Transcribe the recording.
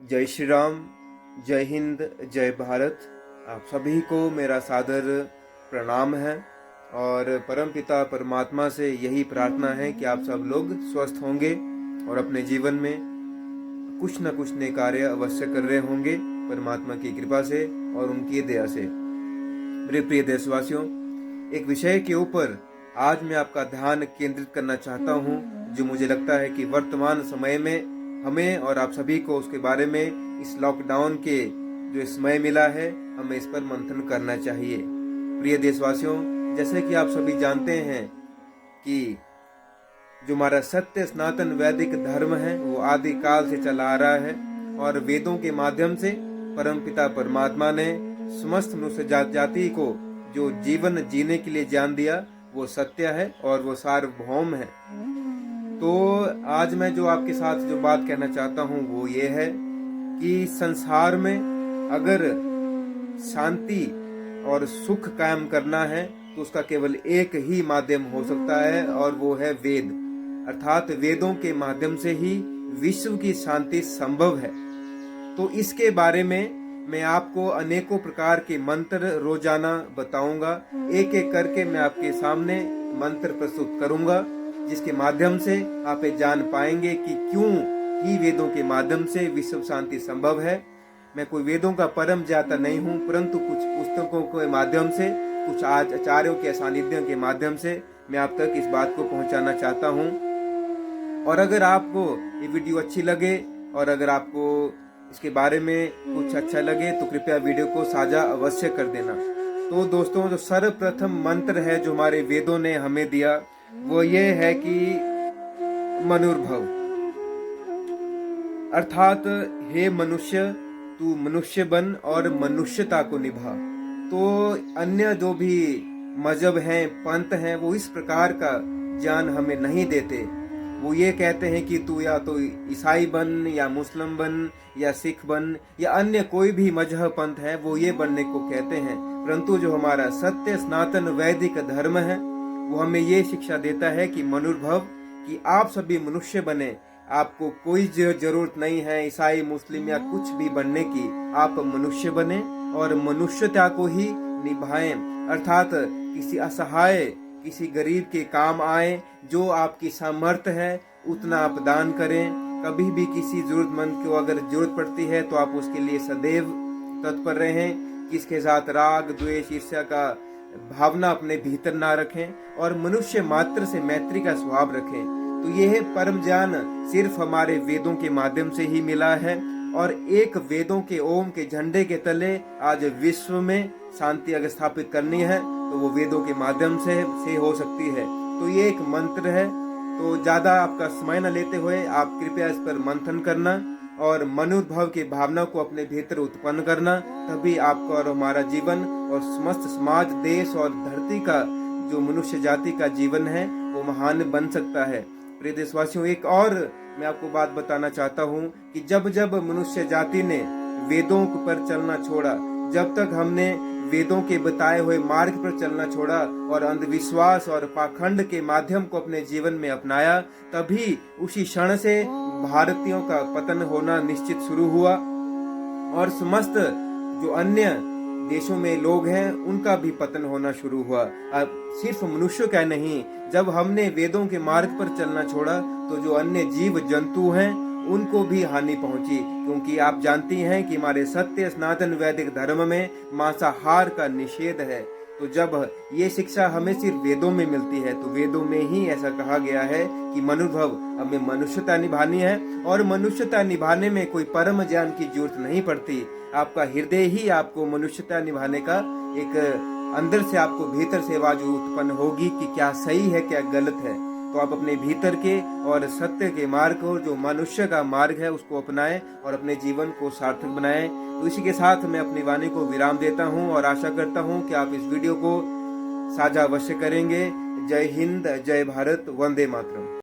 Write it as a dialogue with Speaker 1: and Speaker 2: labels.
Speaker 1: जय श्री राम, जय हिंद, जय भारत। आप सभी को मेरा सादर प्रणाम है और परमपिता परमात्मा से यही प्रार्थना है कि आप सब लोग स्वस्थ होंगे और अपने जीवन में कुछ न कुछ नए कार्य अवश्य कर रहे होंगे परमात्मा की कृपा से और उनकी दया से। मेरे प्रिय देशवासियों, एक विषय के ऊपर आज मैं आपका ध्यान केंद्रित करना चाहता हूं जो मुझे लगता है कि वर्तमान समय में हमें और आप सभी को उसके बारे में इस लॉकडाउन के जो समय मिला है हमें इस पर मंथन करना चाहिए। प्रिय देशवासियों, जैसे कि आप सभी जानते हैं कि जो हमारा सत्य सनातन वैदिक धर्म है वो आदि काल से चला आ रहा है और वेदों के माध्यम से परमपिता परमात्मा ने समस्त मनुष्य जाति को जो जीवन जीने के लिए ज्ञान दिया वो सत्य है और वो सार्वभौम है। तो आज मैं जो आपके साथ जो बात कहना चाहता हूँ वो ये है कि संसार में अगर शांति और सुख कायम करना है तो उसका केवल एक ही माध्यम हो सकता है और वो है वेद, अर्थात वेदों के माध्यम से ही विश्व की शांति संभव है। तो इसके बारे में मैं आपको अनेकों प्रकार के मंत्र रोजाना बताऊंगा। एक एक करके मैं आपके सामने मंत्र प्रस्तुत करूंगा जिसके माध्यम से आप ये जान पाएंगे कि क्यों ही वेदों के माध्यम से विश्व शांति संभव है। मैं कोई वेदों का परम ज्ञाता नहीं हूँ, परंतु कुछ पुस्तकों के माध्यम से, कुछ आज आचार्यों के सानिध्य के माध्यम से मैं आप तक इस बात को पहुंचाना चाहता हूँ। और अगर आपको ये वीडियो अच्छी लगे और अगर आपको इसके बारे में कुछ अच्छा लगे तो कृपया वीडियो को साझा अवश्य कर देना। तो दोस्तों, जो सर्वप्रथम मंत्र है जो हमारे वेदों ने हमें दिया वो ये है कि मनुर्भव, अर्थात हे मनुष्य तू मनुष्य बन और मनुष्यता को निभा। तो अन्य जो भी मजहब हैं, पंथ हैं, वो इस प्रकार का ज्ञान हमें नहीं देते। वो ये कहते हैं कि तू या तो ईसाई बन या मुस्लिम बन या सिख बन या अन्य कोई भी मजहब पंथ है वो ये बनने को कहते हैं। परंतु जो हमारा सत्य सनातन वैदिक धर्म है वो हमें ये शिक्षा देता है कि मनुर्भव, कि आप सभी मनुष्य बने। आपको कोई जरूरत नहीं है ईसाई मुस्लिम या कुछ भी बनने की। आप मनुष्य बने और मनुष्यता को ही निभाएं, अर्थात किसी असहाय, किसी गरीब के काम आए। जो आपकी सामर्थ्य है उतना आप दान करें। कभी भी किसी जरूरतमंद को अगर जरूरत पड़ती है तो आप उसके लिए सदैव तत्पर रहें। किसके साथ राग द्वेष ईर्ष्या का भावना अपने भीतर ना रखें और मनुष्य मात्र से मैत्री का स्वभाव रखें। तो यह परम ज्ञान सिर्फ हमारे वेदों के माध्यम से ही मिला है और एक वेदों के ओम के झंडे के तले आज विश्व में शांति अगर स्थापित करनी है तो वो वेदों के माध्यम से हो सकती है। तो ये एक मंत्र है। तो ज्यादा आपका समय न लेते हुए आप कृपया इस पर मंथन करना और मनुर्भव की भावना को अपने भीतर उत्पन्न करना, तभी आपका और हमारा जीवन और समस्त समाज, देश और धरती का जो मनुष्य जाति का जीवन है वो महान बन सकता है। प्रिय देशवासियों, एक और मैं आपको बात बताना चाहता हूँ कि जब जब मनुष्य जाति ने वेदों पर चलना छोड़ा, जब तक हमने वेदों के बताए हुए मार्ग पर चलना छोड़ा और अंधविश्वास और पाखंड के माध्यम को अपने जीवन में अपनाया, तभी उसी क्षण से भारतीयों का पतन होना निश्चित शुरू हुआ और समस्त जो अन्य देशों में लोग हैं उनका भी पतन होना शुरू हुआ। अब सिर्फ मनुष्य का नहीं, जब हमने वेदों के मार्ग पर चलना छोड़ा तो जो अन्य जीव जंतु हैं उनको भी हानि पहुंची, क्योंकि आप जानती हैं कि हमारे सत्य सनातन वैदिक धर्म में मांसाहार का निषेध है। तो जब ये शिक्षा हमें सिर्फ वेदों में मिलती है तो वेदों में ही ऐसा कहा गया है कि मनुर्भव, हमें मनुष्यता निभानी है और मनुष्यता निभाने में कोई परम ज्ञान की जरूरत नहीं पड़ती। आपका हृदय ही आपको मनुष्यता निभाने का एक अंदर से आपको भीतर से आवाज उत्पन्न होगी कि क्या सही है क्या गलत है। तो आप अपने भीतर के और सत्य के मार्ग को, जो मनुष्य का मार्ग है, उसको अपनाएं और अपने जीवन को सार्थक बनाएं। तो इसी के साथ मैं अपनी वाणी को विराम देता हूं और आशा करता हूं कि आप इस वीडियो को साझा अवश्य करेंगे। जय हिंद, जय भारत, वंदे मातरम।